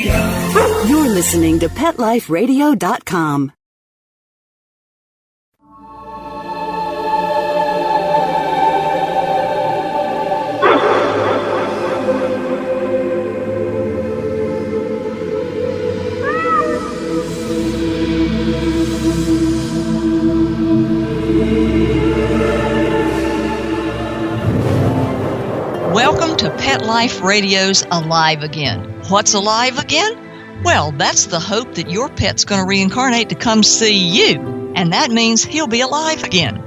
You're listening to PetLifeRadio.com. Welcome to Pet Life Radio's Alive Again. What's alive again? Well, that's the hope that your pet's going to reincarnate to come see you, and that means he'll be alive again.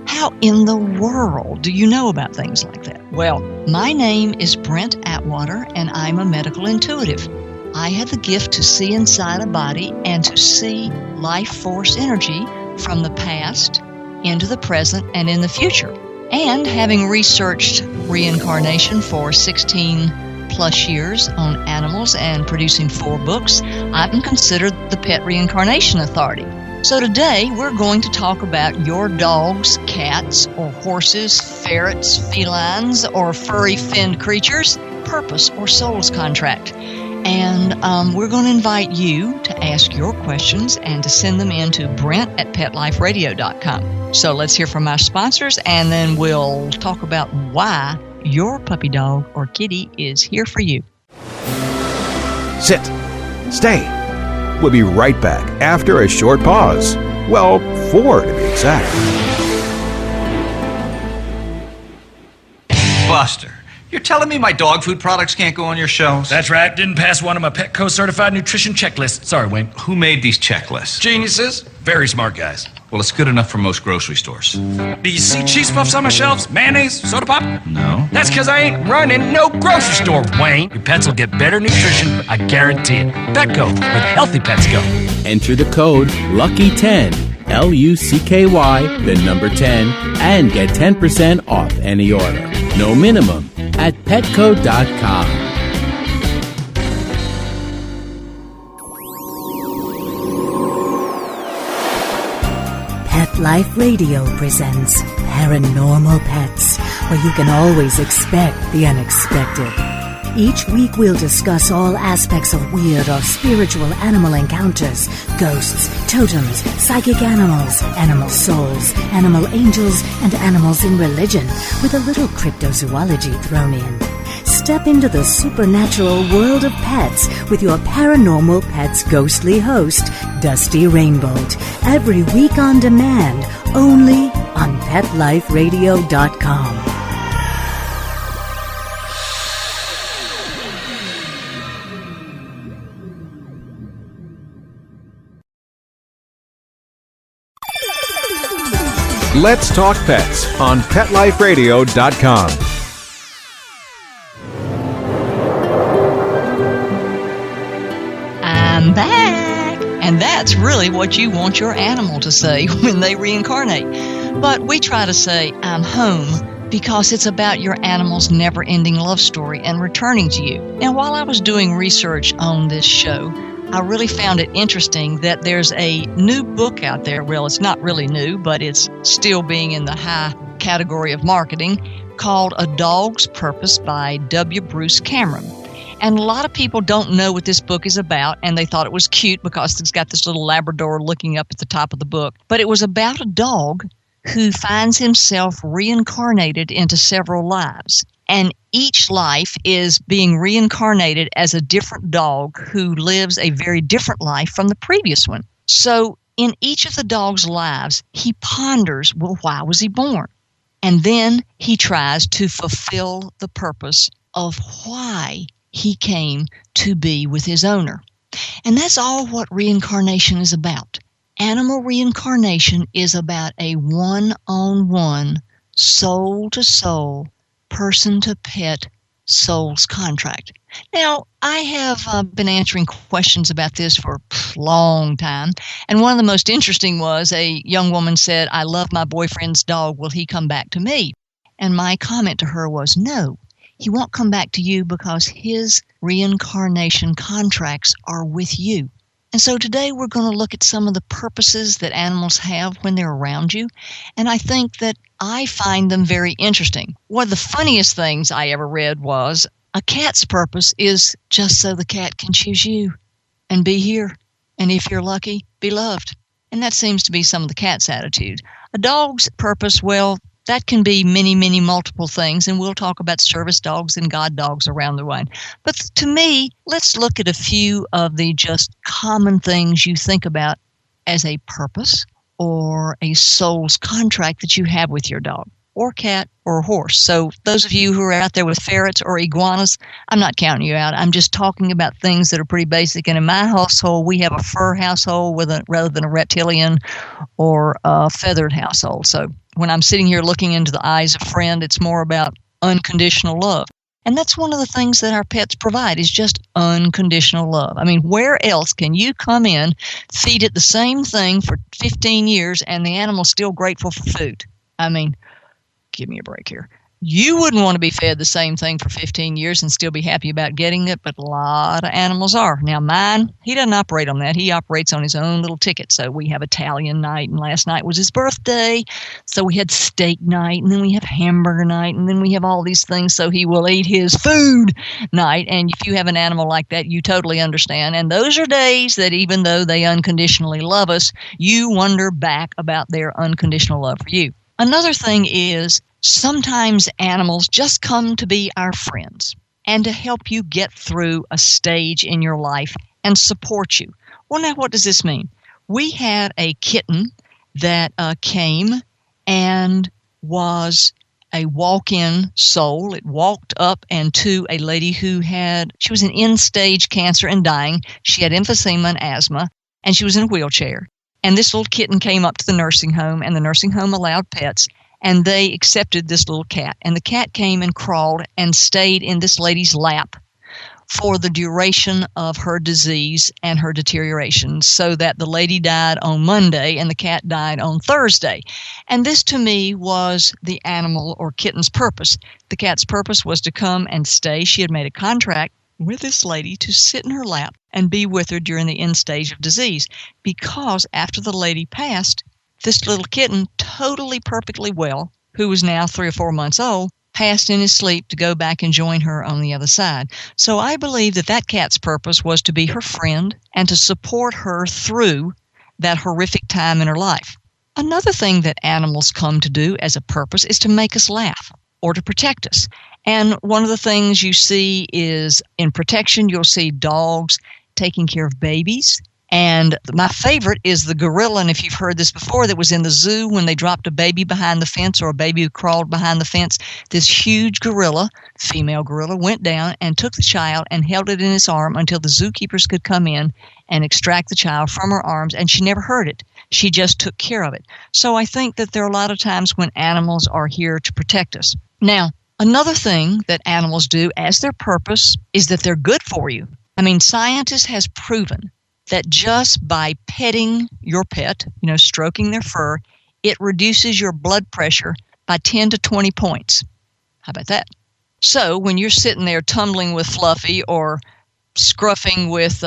How in the world do you know about things like that? Well, my name is Brent Atwater, and I'm a medical intuitive. I have the gift to see inside a body and to see life force energy from the past into the present and in the future. And having researched reincarnation for 16 plus years on animals and producing 4 books, I'm considered the Pet Reincarnation Authority. So today we're going to talk about your dogs, cats, or horses, ferrets, felines, or furry finned creatures' purpose or soul's contract. And we're going to invite you to ask your questions and to send them in to Brent@PetLifeRadio.com. So let's hear from our sponsors, and then we'll talk about why your puppy dog or kitty is here for you. Sit. Stay. We'll be right back after a short pause. Well, 4 to be exact. Buster, you're telling me my dog food products can't go on your shelves? That's right. Didn't pass one of my Petco certified nutrition checklists. Sorry, Wayne. Who made these checklists? Geniuses. Very smart guys. Well, it's good enough for most grocery stores. Do you see cheese puffs on my shelves? Mayonnaise? Soda pop? No. That's because I ain't running no grocery store, Wayne. Your pets will get better nutrition, I guarantee it. Petco, where healthy pets go. Enter the code LUCKY10, LUCKY, the number 10, and get 10% off any order. No minimum at petco.com. Pet Life Radio presents Paranormal Pets, where you can always expect the unexpected. Each week we'll discuss all aspects of weird or spiritual animal encounters, ghosts, totems, psychic animals, animal souls, animal angels, and animals in religion, with a little cryptozoology thrown in. Step into the supernatural world of pets with your Paranormal Pets ghostly host, Dusty Rainbolt, every week on demand, only on PetLifeRadio.com. Let's Talk Pets on PetLifeRadio.com. I'm back! And that's really what you want your animal to say when they reincarnate. But we try to say, I'm home, because it's about your animal's never-ending love story and returning to you. Now, while I was doing research on this show, I really found it interesting that there's a new book out there. Well, it's not really new, but it's still being in the high category of marketing, called A Dog's Purpose by W. Bruce Cameron. And a lot of people don't know what this book is about, and they thought it was cute because it's got this little Labrador looking up at the top of the book. But it was about a dog who finds himself reincarnated into several lives. And each life is being reincarnated as a different dog who lives a very different life from the previous one. So in each of the dog's lives, he ponders, well, why was he born? And then he tries to fulfill the purpose of why he came to be with his owner. And that's all what reincarnation is about. Animal reincarnation is about a one-on-one, soul-to-soul, person-to-pet soul's contract. Now, I have been answering questions about this for a long time, and one of the most interesting was a young woman said, I love my boyfriend's dog, will he come back to me? And my comment to her was, no, he won't come back to you because his reincarnation contracts are with you. And so today we're going to look at some of the purposes that animals have when they're around you. And I think that I find them very interesting. One of the funniest things I ever read was A cat's purpose is just so the cat can choose you and be here. And if you're lucky, be loved. And that seems to be some of the cat's attitude. A dog's purpose, well, that can be many, many multiple things, and we'll talk about service dogs and God dogs around the way. But to me, let's look at a few of the just common things you think about as a purpose or a soul's contract that you have with your dog or cat or horse. So those of you who are out there with ferrets or iguanas, I'm not counting you out. I'm just talking about things that are pretty basic. And in my household, we have a fur household rather than a reptilian or a feathered household. So when I'm sitting here looking into the eyes of a friend, it's more about unconditional love. And that's one of the things that our pets provide is just unconditional love. I mean, where else can you come in, feed it the same thing for 15 years, and the animal's still grateful for food? I mean, give me a break here. You wouldn't want to be fed the same thing for 15 years and still be happy about getting it, but a lot of animals are. Now, mine, he doesn't operate on that. He operates on his own little ticket. So we have Italian night, and last night was his birthday. So we had steak night, and then we have hamburger night, and then we have all these things. So he will eat his food night. And if you have an animal like that, you totally understand. And those are days that even though they unconditionally love us, you wonder back about their unconditional love for you. Another thing is, sometimes animals just come to be our friends and to help you get through a stage in your life and support you. Well, now, what does this mean? We had a kitten that came and was a walk-in soul. It walked up and to a lady who she was in end-stage cancer and dying. She had emphysema and asthma, and she was in a wheelchair. And this little kitten came up to the nursing home, and the nursing home allowed pets. And they accepted this little cat. And the cat came and crawled and stayed in this lady's lap for the duration of her disease and her deterioration, so that the lady died on Monday and the cat died on Thursday. And this, to me, was the animal or kitten's purpose. The cat's purpose was to come and stay. She had made a contract with this lady to sit in her lap and be with her during the end stage of disease, because after the lady passed, this little kitten, totally perfectly well, who was now 3 or 4 months old, passed in his sleep to go back and join her on the other side. So I believe that cat's purpose was to be her friend and to support her through that horrific time in her life. Another thing that animals come to do as a purpose is to make us laugh or to protect us. And one of the things you see is in protection, you'll see dogs taking care of babies. And my favorite is the gorilla, and if you've heard this before, that was in the zoo when they dropped a baby behind the fence or a baby who crawled behind the fence. This huge gorilla, female gorilla, went down and took the child and held it in his arm until the zookeepers could come in and extract the child from her arms, and she never hurt it. She just took care of it. So I think that there are a lot of times when animals are here to protect us. Now, another thing that animals do as their purpose is that they're good for you. I mean, scientists has proven that just by petting your pet, stroking their fur, it reduces your blood pressure by 10 to 20 points. How about that? So when you're sitting there tumbling with Fluffy or scruffing with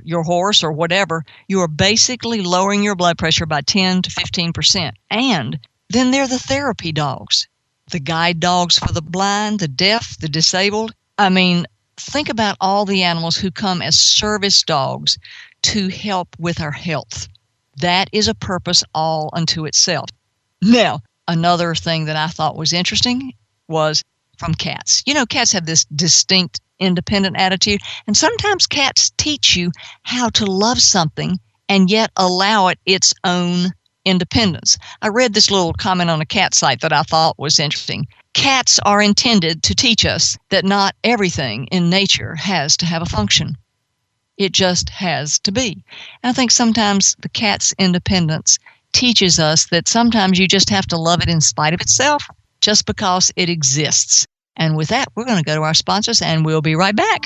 your horse or whatever, you are basically lowering your blood pressure by 10 to 15%. And then there are the therapy dogs, the guide dogs for the blind, the deaf, the disabled. I mean, think about all the animals who come as service dogs to help with our health. That is a purpose all unto itself. Now, another thing that I thought was interesting was from cats. Cats have this distinct independent attitude, and sometimes cats teach you how to love something and yet allow it its own independence. I read this little comment on a cat site that I thought was interesting. Cats are intended to teach us that not everything in nature has to have a function. It just has to be. And I think sometimes the cat's independence teaches us that sometimes you just have to love it in spite of itself, just because it exists. And with that, we're going to go to our sponsors, and we'll be right back.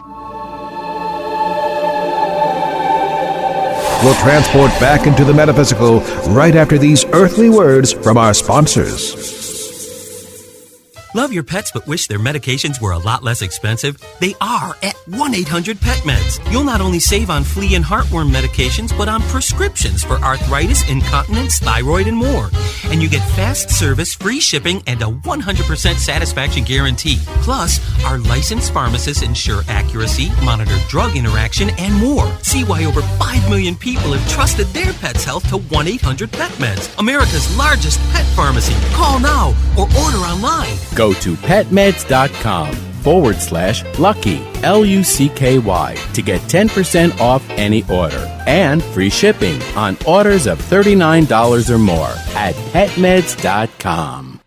We'll transport back into the metaphysical right after these earthly words from our sponsors. Love your pets but wish their medications were a lot less expensive? They are at 1-800-PET-MEDS. You'll not only save on flea and heartworm medications, but on prescriptions for arthritis, incontinence, thyroid, and more. And you get fast service, free shipping, and a 100% satisfaction guarantee. Plus, our licensed pharmacists ensure accuracy, monitor drug interaction, and more. See why over 5 million people have trusted their pets' health to 1-800-PET-MEDS, America's largest pet pharmacy. Call now or order online. Go to petmeds.com/lucky, LUCKY, to get 10% off any order and free shipping on orders of $39 or more at petmeds.com.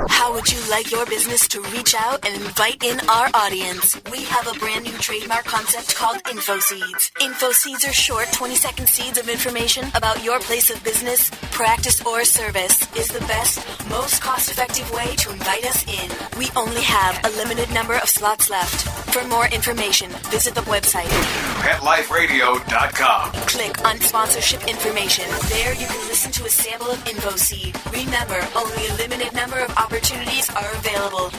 How would you like your business to reach out and invite in our audience? We have a brand new trademark concept called InfoSeeds. InfoSeeds are short 20-second seeds of information about your place of business, practice, or service. Is the best, most cost-effective way to invite us in. We only have a limited number of slots left. For more information, visit the website PetLifeRadio.com. Click on sponsorship information. There you can listen to a sample of InfoSeed. Remember, only a limited number of opportunities are available.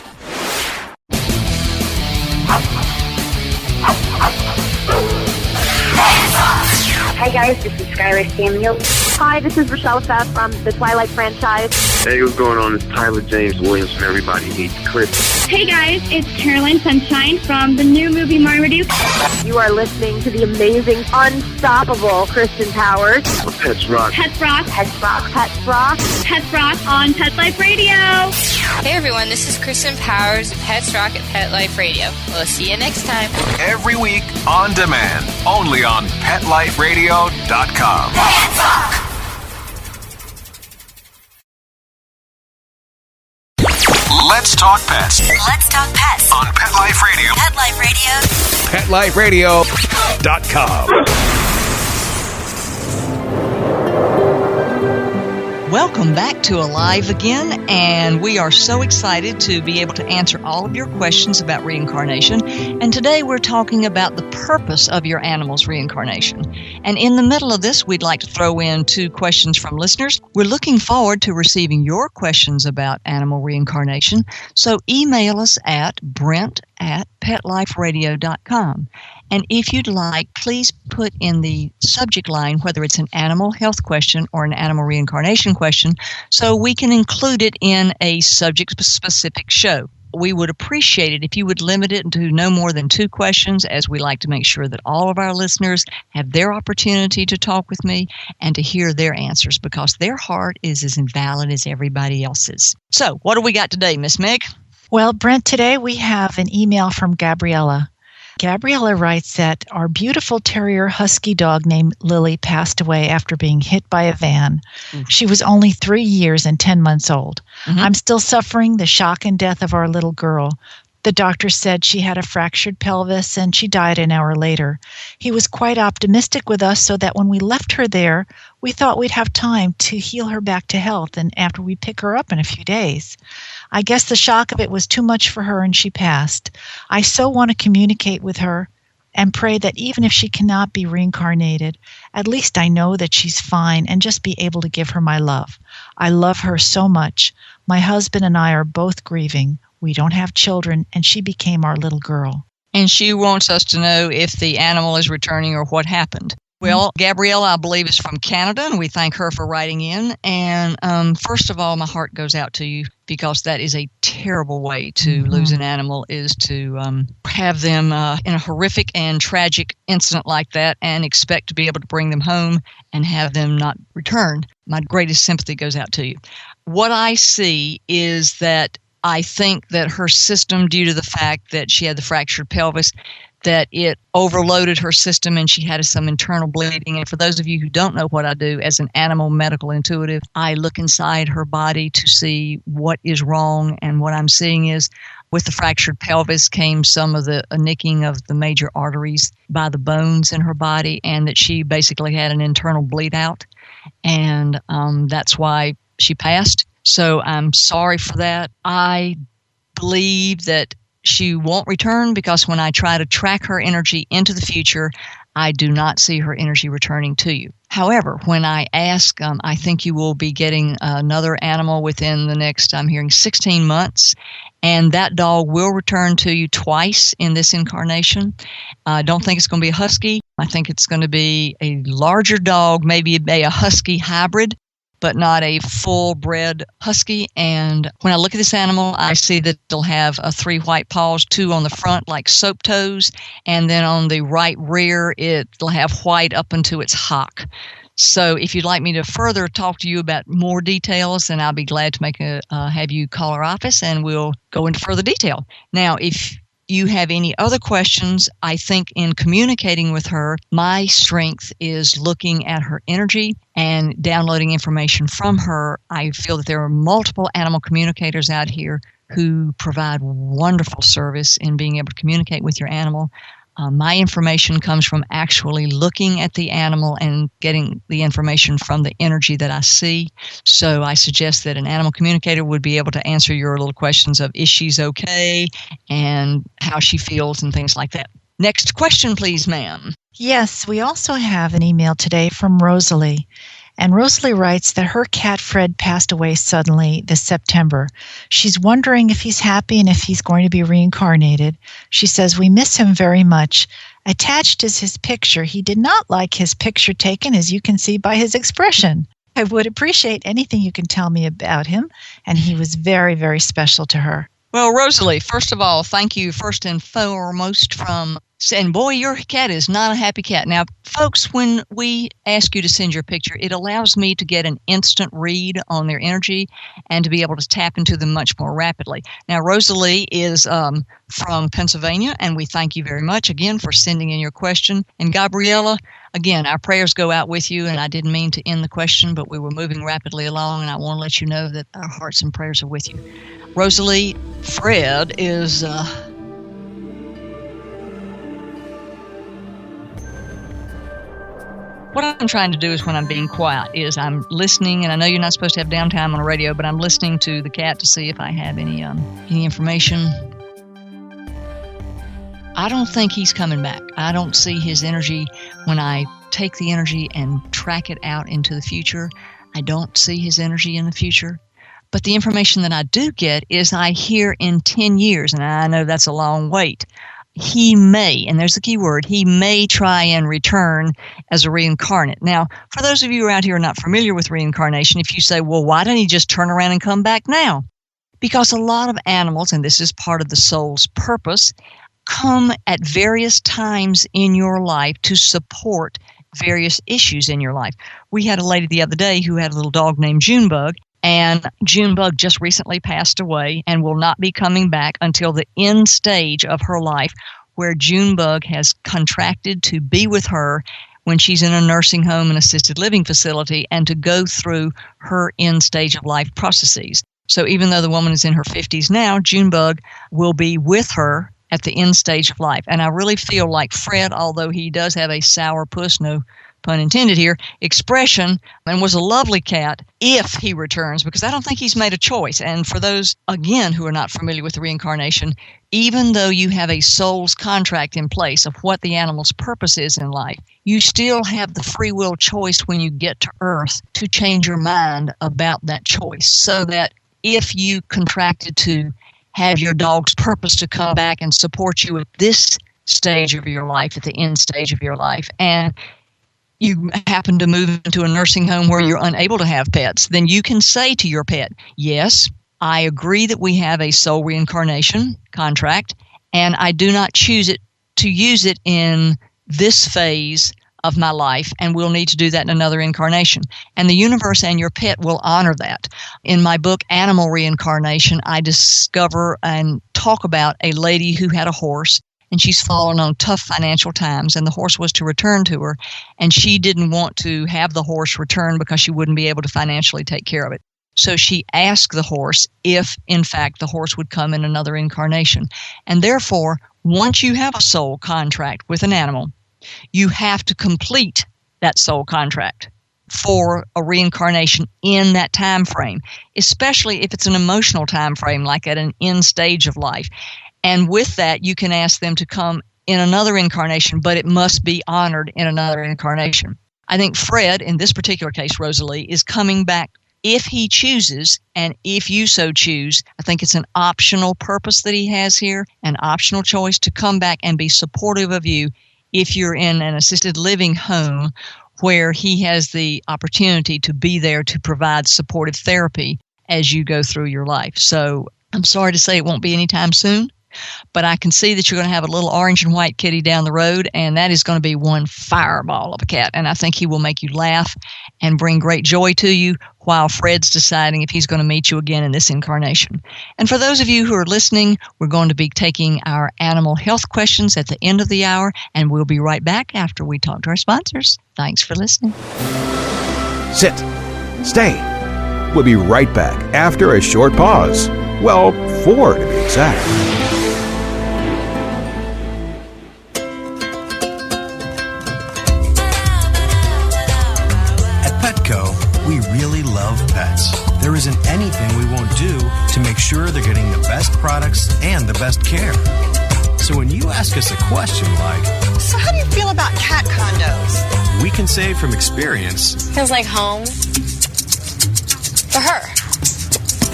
Hi guys, this is Skylar Samuel. Hi, this is Rochelle Pfaff from the Twilight franchise. Hey, what's going on? It's Tyler James Williams from Everybody Hates Chris. Hey guys, it's Caroline Sunshine from the new movie Marmaduke. You are listening to the amazing, unstoppable Kristen Powers. Pets Rock. Pets Rock. Pets Rock. Pets Rock. Pets Rock on Pet Life Radio. Hey everyone, this is Kristen Powers of Pets Rock at Pet Life Radio. We'll see you next time. Every week on demand, only on PetLifeRadio.com. Pets Rock. Let's talk pets. Let's talk pets On Pet Life Radio. Pet Life Radio. PetLifeRadio.com. Welcome back to Alive Again, and we are so excited to be able to answer all of your questions about reincarnation. And today we're talking about the purpose of your animal's reincarnation. And in the middle of this, we'd like to throw in 2 questions from listeners. We're looking forward to receiving your questions about animal reincarnation, so email us at brent@petliferadio.com. And if you'd like, please put in the subject line whether it's an animal health question or an animal reincarnation question so we can include it in a subject-specific show. We would appreciate it if you would limit it to no more than 2 questions, as we like to make sure that all of our listeners have their opportunity to talk with me and to hear their answers, because their heart is as invalid as everybody else's. So, what do we got today, Miss Meg? Well, Brent, today we have an email from Gabriella. Gabriella writes that our beautiful terrier husky dog named Lily passed away after being hit by a van. She was only 3 years and 10 months old. I'm still suffering the shock and death of our little girl. The doctor said she had a fractured pelvis and she died an hour later. He was quite optimistic with us so that when we left her there, we thought we'd have time to heal her back to health and after we pick her up in a few days. I guess the shock of it was too much for her and she passed. I so want to communicate with her and pray that even if she cannot be reincarnated, at least I know that she's fine and just be able to give her my love. I love her so much. My husband and I are both grieving. We don't have children, and she became our little girl. And she wants us to know if the animal is returning or what happened. Well, Gabrielle, I believe, is from Canada, and we thank her for writing in. And first of all, my heart goes out to you, because that is a terrible way to lose an animal, is to have them in a horrific and tragic incident like that and expect to be able to bring them home and have them not return. My greatest sympathy goes out to you. What I see is that I think that her system, due to the fact that she had the fractured pelvis, that it overloaded her system and she had some internal bleeding. And for those of you who don't know what I do as an animal medical intuitive, I look inside her body to see what is wrong. And what I'm seeing is with the fractured pelvis came some of the nicking of the major arteries by the bones in her body, and that she basically had an internal bleed out. And that's why she passed. So I'm sorry for that. I believe that she won't return, because when I try to track her energy into the future, I do not see her energy returning to you. However, when I ask, I think you will be getting another animal within the next, I'm hearing 16 months, and that dog will return to you twice in this incarnation. I don't think it's going to be a husky. I think it's going to be a larger dog, maybe a husky hybrid, but not a full-bred husky. And when I look at this animal, I see that it'll have 3 white paws, 2 on the front like soap toes, and then on the right rear, it'll have white up into its hock. So if you'd like me to further talk to you about more details, then I'll be glad to have you call our office, and we'll go into further detail. Now, if you have any other questions, I think in communicating with her, my strength is looking at her energy and downloading information from her. I feel that there are multiple animal communicators out here who provide wonderful service in being able to communicate with your animal. My information comes from actually looking at the animal and getting the information from the energy that I see. So I suggest that an animal communicator would be able to answer your little questions of is she okay and how she feels and things like that. Next question, please, ma'am. Yes, we also have an email today from Rosalie. And Rosalie writes that her cat Fred passed away suddenly this September. She's wondering if he's happy and if he's going to be reincarnated. She says, we miss him very much. Attached is his picture. He did not like his picture taken, as you can see by his expression. I would appreciate anything you can tell me about him. And he was very, very special to her. Well, Rosalie, first of all, thank you first and foremost and boy, your cat is not a happy cat. Now, folks, when we ask you to send your picture, it allows me to get an instant read on their energy and to be able to tap into them much more rapidly. Now, Rosalie is from Pennsylvania, and we thank you very much again for sending in your question. And Gabriella, again, our prayers go out with you, and I didn't mean to end the question, but we were moving rapidly along, and I want to let you know that our hearts and prayers are with you. Rosalie, Fred is... What I'm trying to do is when I'm being quiet is I'm listening, and I know you're not supposed to have downtime on the radio, but I'm listening to the cat to see if I have any information. I don't think he's coming back. I don't see his energy when I take the energy and track it out into the future. I don't see his energy in the future. But the information that I do get is I hear in 10 years, and I know that's a long wait. He may, and there's the key word, he may try and return as a reincarnate. Now, for those of you who are out here not familiar with reincarnation, if you say, well, why didn't he just turn around and come back now? Because a lot of animals, and this is part of the soul's purpose, come at various times in your life to support various issues in your life. We had a lady the other day who had a little dog named Junebug, and Junebug just recently passed away and will not be coming back until the end stage of her life, where Junebug has contracted to be with her when she's in a nursing home and assisted living facility and to go through her end stage of life processes. So even though the woman is in her 50s now, Junebug will be with her at the end stage of life. And I really feel like Fred, although he does have a sourpuss, no pun intended here, expression, and was a lovely cat if he returns, because I don't think he's made a choice. And for those, again, who are not familiar with the reincarnation, even though you have a soul's contract in place of what the animal's purpose is in life, you still have the free will choice when you get to Earth to change your mind about that choice, so that if you contracted to have your dog's purpose to come back and support you at this stage of your life, at the end stage of your life, and you happen to move into a nursing home where you're unable to have pets, then you can say to your pet, yes, I agree that we have a soul reincarnation contract, and I do not choose it to use it in this phase of my life, and we'll need to do that in another incarnation. And the universe and your pet will honor that. In my book, Animal Reincarnation, I discover and talk about a lady who had a horse, and she's fallen on tough financial times, and the horse was to return to her, and she didn't want to have the horse return because she wouldn't be able to financially take care of it. So she asked the horse if, in fact, the horse would come in another incarnation. And therefore, once you have a soul contract with an animal, you have to complete that soul contract for a reincarnation in that time frame, especially if it's an emotional time frame, like at an end stage of life. And with that, you can ask them to come in another incarnation, but it must be honored in another incarnation. I think Fred, in this particular case, Rosalie, is coming back if he chooses, and if you so choose. I think it's an optional purpose that he has here, an optional choice to come back and be supportive of you if you're in an assisted living home where he has the opportunity to be there to provide supportive therapy as you go through your life. So I'm sorry to say it won't be anytime soon, but I can see that you're going to have a little orange and white kitty down the road, and that is going to be one fireball of a cat. And I think he will make you laugh and bring great joy to you while Fred's deciding if he's going to meet you again in this incarnation. And for those of you who are listening, we're going to be taking our animal health questions at the end of the hour, and we'll be right back after we talk to our sponsors. Thanks for listening. Sit. Stay. We'll be right back after a short pause. Well, 4 to be exact. We really love pets. There isn't anything we won't do to make sure they're getting the best products and the best care. So when you ask us a question like, so how do you feel about cat condos? We can say from experience, feels like home for her.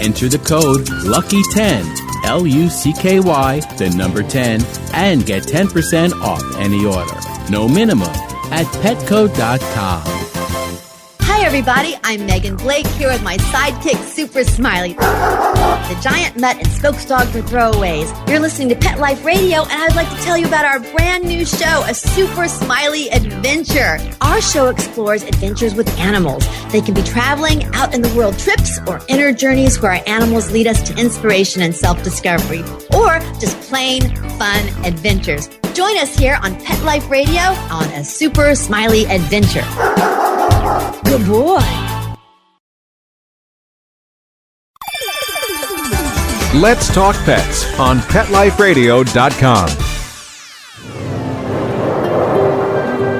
Enter the code LUCKY10, LUCKY, the number 10, and get 10% off any order. No minimum at petco.com. Hi everybody, I'm Megan Blake here with my sidekick Super Smiley, the giant mutt and spokes dog for throwaways. You're listening to Pet Life Radio, and I'd like to tell you about our brand new show, A Super Smiley Adventure. Our show explores adventures with animals. They can be traveling, out in the world trips, or inner journeys where our animals lead us to inspiration and self-discovery, or just plain fun adventures. Join us here on Pet Life Radio on A Super Smiley Adventure. Good boy. Let's Talk Pets on PetLifeRadio.com.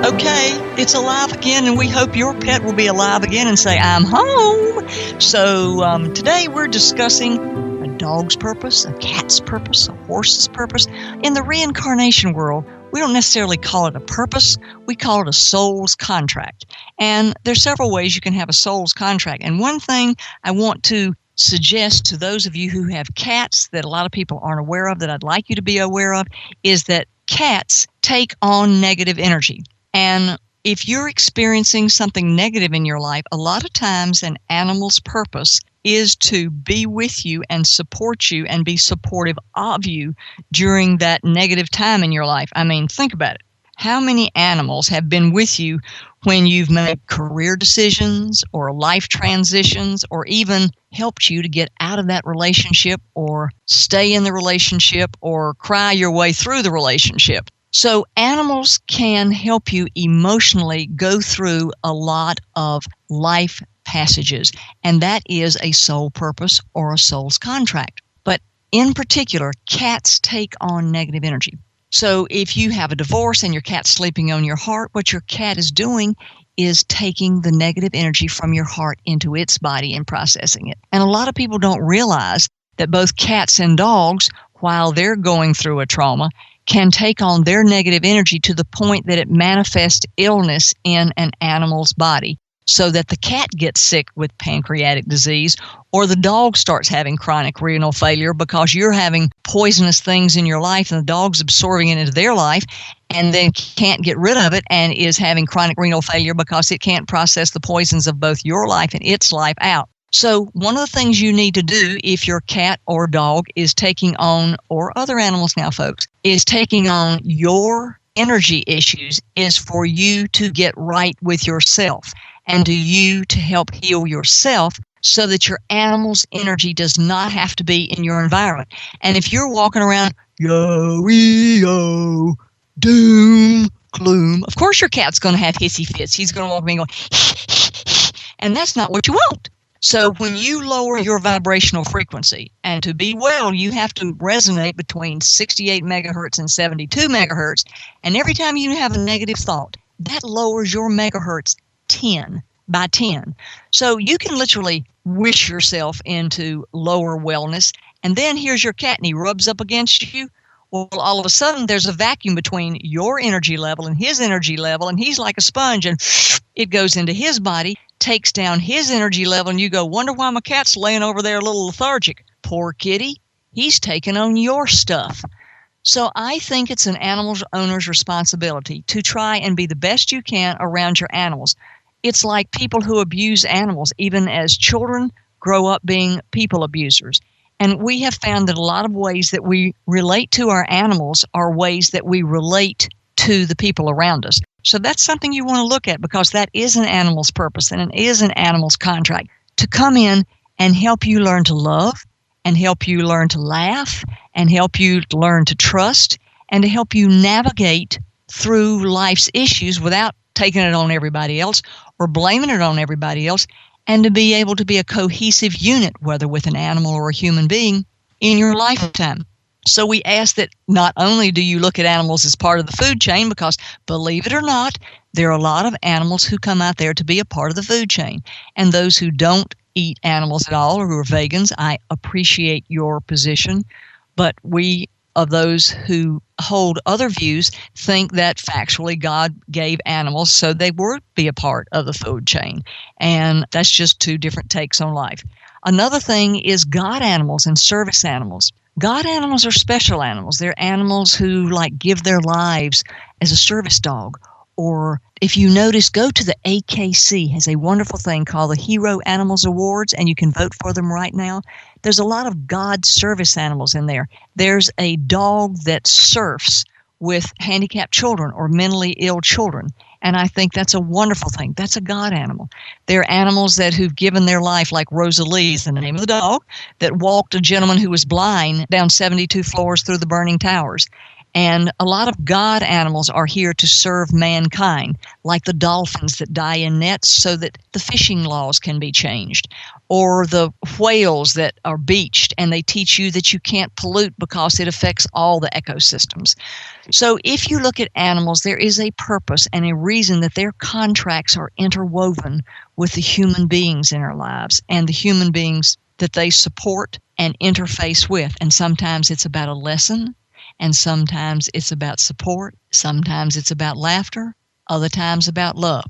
Okay, it's alive again, and we hope your pet will be alive again and say, I'm home. So today we're discussing a dog's purpose, a cat's purpose, a horse's purpose. In the reincarnation world, we don't necessarily call it a purpose. We call it a soul's contract. And there's several ways you can have a soul's contract. And one thing I want to suggest to those of you who have cats that a lot of people aren't aware of, that I'd like you to be aware of, is that cats take on negative energy. And if you're experiencing something negative in your life, a lot of times an animal's purpose is to be with you and support you and be supportive of you during that negative time in your life. I mean, think about it. How many animals have been with you when you've made career decisions or life transitions, or even helped you to get out of that relationship or stay in the relationship or cry your way through the relationship? So animals can help you emotionally go through a lot of life passages, and that is a soul purpose or a soul's contract. But in particular, cats take on negative energy. So if you have a divorce and your cat's sleeping on your heart, what your cat is doing is taking the negative energy from your heart into its body and processing it. And a lot of people don't realize that both cats and dogs, while they're going through a trauma, can take on their negative energy to the point that it manifests illness in an animal's body, so that the cat gets sick with pancreatic disease, or the dog starts having chronic renal failure because you're having poisonous things in your life and the dog's absorbing it into their life and then can't get rid of it and is having chronic renal failure because it can't process the poisons of both your life and its life out. So one of the things you need to do if your cat or dog is taking on, or other animals now, folks, is taking on your energy issues, is for you to get right with yourself and to you to help heal yourself so that your animal's energy does not have to be in your environment. And if you're walking around, yo, doom, gloom, of course your cat's going to have hissy fits. He's going to walk around going, and that's not what you want. So when you lower your vibrational frequency, and to be well, you have to resonate between 68 megahertz and 72 megahertz. And every time you have a negative thought, that lowers your megahertz 10 by 10. So you can literally wish yourself into lower wellness. And then here's your cat and he rubs up against you. Well, all of a sudden, there's a vacuum between your energy level and his energy level, and he's like a sponge, and it goes into his body, takes down his energy level, and you go, wonder why my cat's laying over there a little lethargic. Poor kitty. He's taking on your stuff. So I think it's an animal owner's responsibility to try and be the best you can around your animals. It's like people who abuse animals, even as children, grow up being people abusers. And we have found that a lot of ways that we relate to our animals are ways that we relate to the people around us. So that's something you want to look at, because that is an animal's purpose and it is an animal's contract to come in and help you learn to love and help you learn to laugh and help you learn to trust and to help you navigate through life's issues without taking it on everybody else or blaming it on everybody else, and to be able to be a cohesive unit, whether with an animal or a human being, in your lifetime. So we ask that not only do you look at animals as part of the food chain, because believe it or not, there are a lot of animals who come out there to be a part of the food chain. And those who don't eat animals at all or who are vegans, I appreciate your position. But we, of those who hold other views, think that factually God gave animals so they would be a part of the food chain. And that's just two different takes on life. Another thing is God animals and service animals. God animals are special animals. They're animals who give their lives as a service dog. Or if you notice, go to the AKC, has a wonderful thing called the Hero Animals Awards, and you can vote for them right now. There's a lot of God service animals in there. There's a dog that surfs with handicapped children or mentally ill children, and I think that's a wonderful thing. That's a God animal. There are animals who've given their life, like Rosalie is the name of the dog, that walked a gentleman who was blind down 72 floors through the burning towers. And a lot of God animals are here to serve mankind, like the dolphins that die in nets so that the fishing laws can be changed, or the whales that are beached and they teach you that you can't pollute because it affects all the ecosystems. So if you look at animals, there is a purpose and a reason that their contracts are interwoven with the human beings in our lives and the human beings that they support and interface with. And sometimes it's about a lesson. And sometimes it's about support, sometimes it's about laughter, other times about love.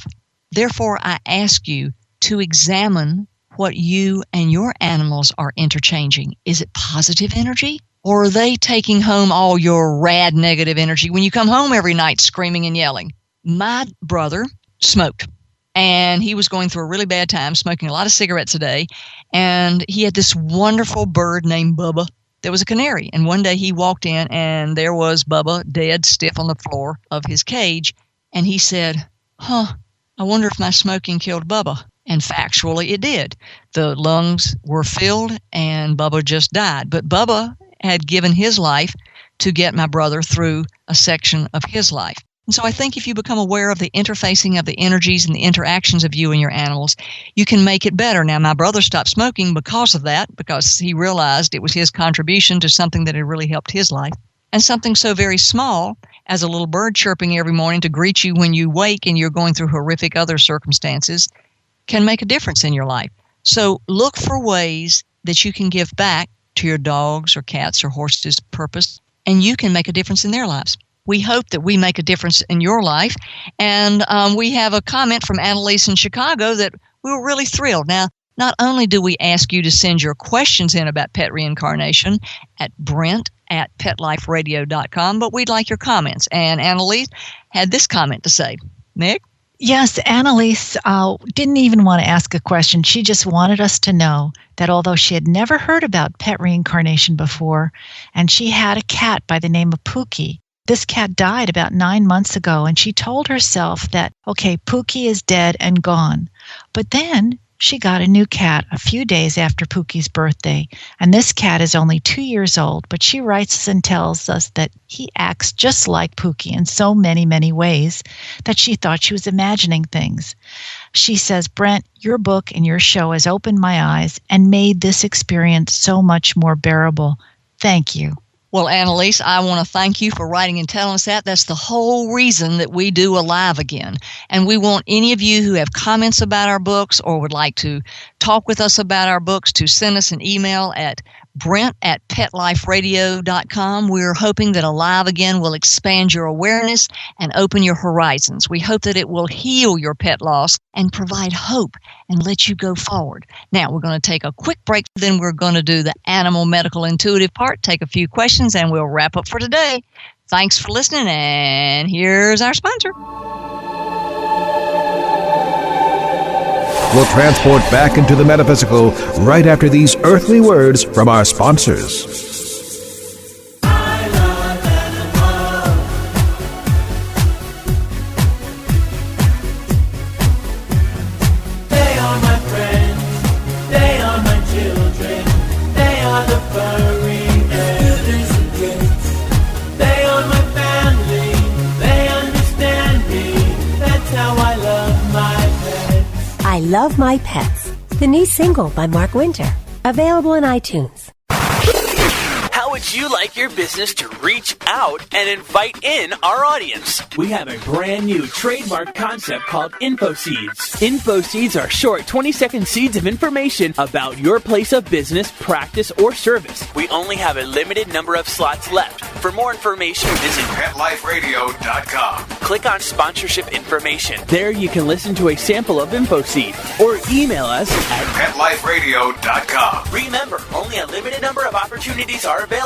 Therefore, I ask you to examine what you and your animals are interchanging. Is it positive energy? Or are they taking home all your rad negative energy when you come home every night screaming and yelling? My brother smoked, and he was going through a really bad time, smoking a lot of cigarettes a day, and he had this wonderful bird named Bubba. There was a canary, and one day he walked in, and there was Bubba dead stiff on the floor of his cage, and he said, I wonder if my smoking killed Bubba. And factually, it did. The lungs were filled, and Bubba just died. But Bubba had given his life to get my brother through a section of his life. And so I think if you become aware of the interfacing of the energies and the interactions of you and your animals, you can make it better. Now, my brother stopped smoking because of that, because he realized it was his contribution to something that had really helped his life. And something so very small as a little bird chirping every morning to greet you when you wake and you're going through horrific other circumstances can make a difference in your life. So look for ways that you can give back to your dogs or cats or horses' purpose, and you can make a difference in their lives. We hope that we make a difference in your life. And we have a comment from Annalise in Chicago that we were really thrilled. Now, not only do we ask you to send your questions in about pet reincarnation at Brent@PetLifeRadio.com, but we'd like your comments. And Annalise had this comment to say. Nick? Yes, Annalise didn't even want to ask a question. She just wanted us to know that although she had never heard about pet reincarnation before, and she had a cat by the name of Pookie, this cat died about 9 months ago, and she told herself that, okay, Pookie is dead and gone. But then she got a new cat a few days after Pookie's birthday, and this cat is only 2 years old, but she writes us and tells us that he acts just like Pookie in so many, many ways that she thought she was imagining things. She says, Brent, your book and your show has opened my eyes and made this experience so much more bearable. Thank you. Well, Annalise, I want to thank you for writing and telling us that. That's the whole reason that we do Alive Again. And we want any of you who have comments about our books or would like to talk with us about our books to send us an email at Brent at PetLifeRadio.com. We're hoping that Alive Again will expand your awareness and open your horizons. We hope that it will heal your pet loss and provide hope and let you go forward. Now, we're going to take a quick break, then we're going to do the animal medical intuitive part, take a few questions, and we'll wrap up for today. Thanks for listening, and here's our sponsor. We'll transport back into the metaphysical right after these earthly words from our sponsors. They are my friends, they are my children, they are the furry elders and kids. They are my family, they understand me, that's how I love my pets. I Love My Pets, the new single by Mark Winter, available on iTunes. How would you like your business to reach out and invite in our audience? We have a brand new trademark concept called InfoSeeds. InfoSeeds are short 20-second seeds of information about your place of business, practice, or service. We only have a limited number of slots left. For more information, visit PetLifeRadio.com. Click on sponsorship information. There you can listen to a sample of InfoSeed or email us at PetLifeRadio.com. Remember, only a limited number of opportunities are available.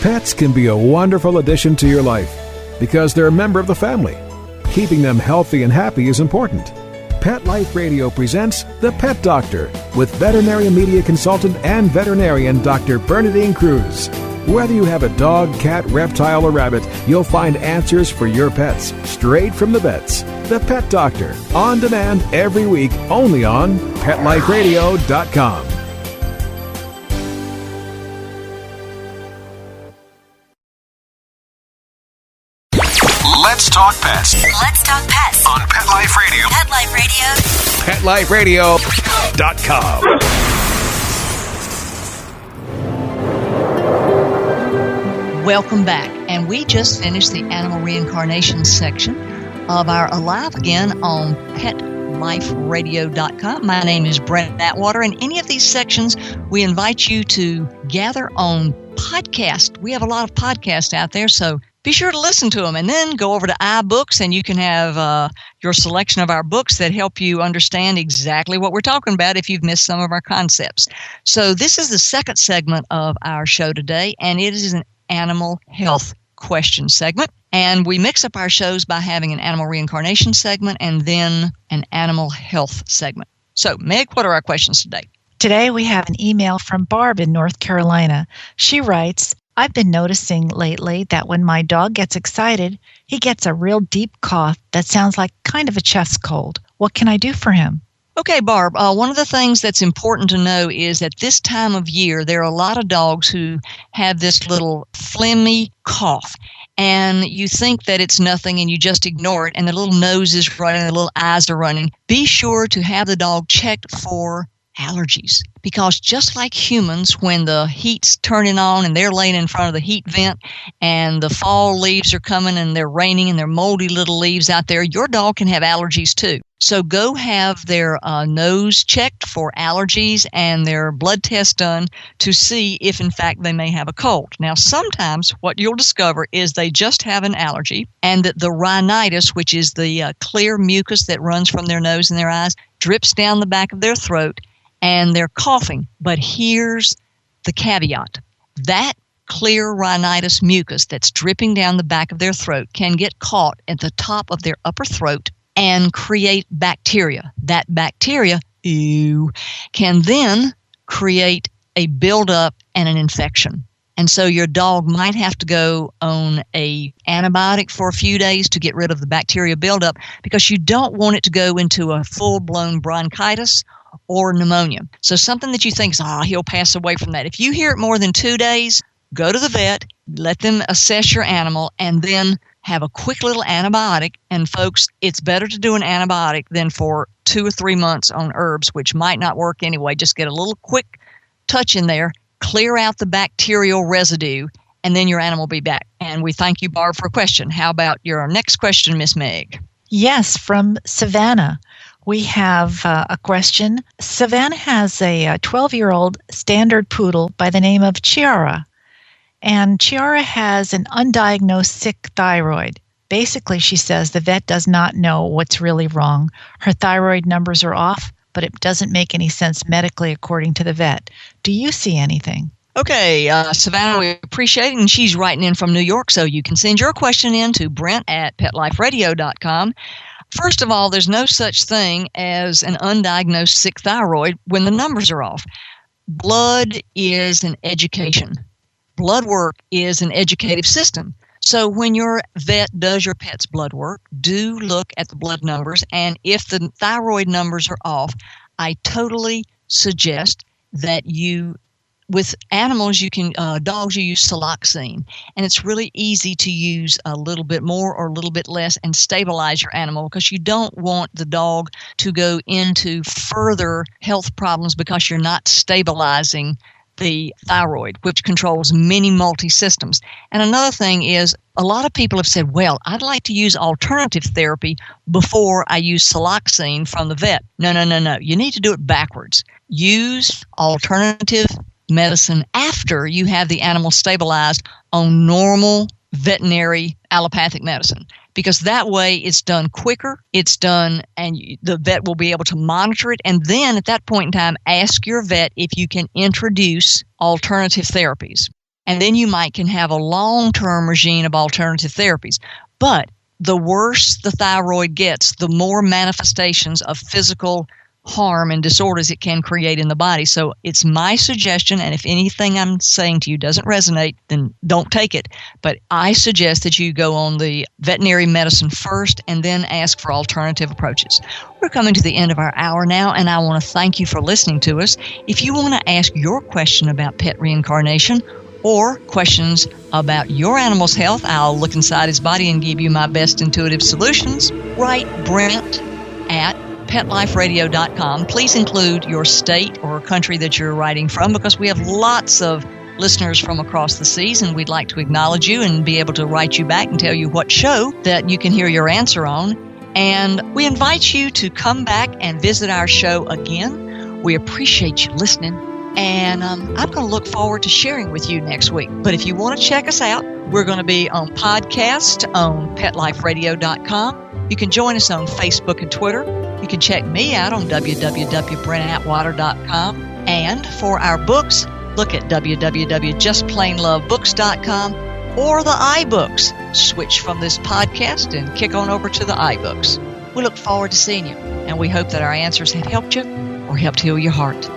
Pets can be a wonderful addition to your life because they're a member of the family. Keeping them healthy and happy is important. Pet Life Radio presents The Pet Doctor with veterinary media consultant and veterinarian Dr. Bernadine Cruz. Whether you have a dog, cat, reptile, or rabbit, you'll find answers for your pets straight from the vets. The Pet Doctor, on demand every week, only on PetLifeRadio.com. Let's talk pets. Let's talk pets On Pet Life Radio. Pet Life Radio. PetLifeRadio.com. Welcome back. And we just finished the animal reincarnation section of our Alive Again on PetLifeRadio.com. My name is Brent Atwater, and any of these sections, we invite you to gather on podcast. We have a lot of podcasts out there, so be sure to listen to them, and then go over to iBooks, and you can have your selection of our books that help you understand exactly what we're talking about if you've missed some of our concepts. So this is the second segment of our show today, and it is an animal health question segment. And we mix up our shows by having an animal reincarnation segment and then an animal health segment. So, Meg, what are our questions today? Today we have an email from Barb in North Carolina. She writes, I've been noticing lately that when my dog gets excited, he gets a real deep cough that sounds like kind of a chest cold. What can I do for him? Okay, Barb, one of the things that's important to know is at this time of year, there are a lot of dogs who have this little phlegmy cough. And you think that it's nothing and you just ignore it, and the little nose is running, the little eyes are running. Be sure to have the dog checked for allergies, because just like humans, when the heat's turning on and they're laying in front of the heat vent and the fall leaves are coming and they're raining and they're moldy little leaves out there, your dog can have allergies too. So go have their nose checked for allergies and their blood test done to see if, in fact, they may have a cold. Now, sometimes what you'll discover is they just have an allergy, and that the rhinitis, which is the clear mucus that runs from their nose and their eyes, drips down the back of their throat, and they're coughing. But here's the caveat. That clear rhinitis mucus that's dripping down the back of their throat can get caught at the top of their upper throat and create bacteria. That bacteria, can then create a buildup and an infection. And so your dog might have to go on an antibiotic for a few days to get rid of the bacteria buildup, because you don't want it to go into a full-blown bronchitis or pneumonia. So something that you think is, he'll pass away from that. If you hear it more than 2 days, go to the vet, let them assess your animal, and then have a quick little antibiotic. And folks, it's better to do an antibiotic than for 2 or 3 months on herbs, which might not work anyway. Just get a little quick touch in there, clear out the bacterial residue, and then your animal will be back. And we thank you, Barb, for a question. How about your next question, Miss Meg? Yes, from Savannah. We have a question. Savannah has a 12-year-old standard poodle by the name of Chiara. And Chiara has an undiagnosed sick thyroid. Basically, she says the vet does not know what's really wrong. Her thyroid numbers are off, but it doesn't make any sense medically according to the vet. Do you see anything? Okay, Savannah, we appreciate it, and she's writing in from New York, so you can send your question in to Brent at PetLifeRadio.com. First of all, there's no such thing as an undiagnosed sick thyroid when the numbers are off. Blood is an education. Blood work is an educative system. So when your vet does your pet's blood work, do look at the blood numbers, and if the thyroid numbers are off, I totally suggest that you, with animals, you can, dogs, you use Siloxane, and it's really easy to use a little bit more or a little bit less and stabilize your animal, because you don't want the dog to go into further health problems because you're not stabilizing the thyroid, which controls many multi-systems. And another thing is, a lot of people have said, well, I'd like to use alternative therapy before I use Siloxane from the vet. No. You need to do it backwards. Use alternative medicine after you have the animal stabilized on normal veterinary allopathic medicine, because that way it's done quicker, it's done, and the vet will be able to monitor it, and then at that point in time, ask your vet if you can introduce alternative therapies. And then you can have a long-term regime of alternative therapies. But the worse the thyroid gets, the more manifestations of physical harm and disorders it can create in the body. So it's my suggestion, and if anything I'm saying to you doesn't resonate, then don't take it. But I suggest that you go on the veterinary medicine first and then ask for alternative approaches. We're coming to the end of our hour now, and I want to thank you for listening to us. If you want to ask your question about pet reincarnation or questions about your animal's health, I'll look inside his body and give you my best intuitive solutions. Write Brent at PetLifeRadio.com. Please include your state or country that you're writing from, because we have lots of listeners from across the seas, and we'd like to acknowledge you and be able to write you back and tell you what show that you can hear your answer on. And we invite you to come back and visit our show again. We appreciate you listening, and I'm going to look forward to sharing with you next week. But if you want to check us out, we're going to be on podcast on PetLifeRadio.com. You can join us on Facebook and Twitter. You can check me out on www.brentatwater.com. And for our books, look at www.justplainlovebooks.com or the iBooks. Switch from this podcast and kick on over to the iBooks. We look forward to seeing you, and we hope that our answers have helped you or helped heal your heart.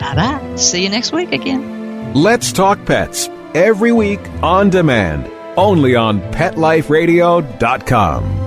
Bye-bye. See you next week again. Let's Talk Pets, every week on demand, only on PetLifeRadio.com.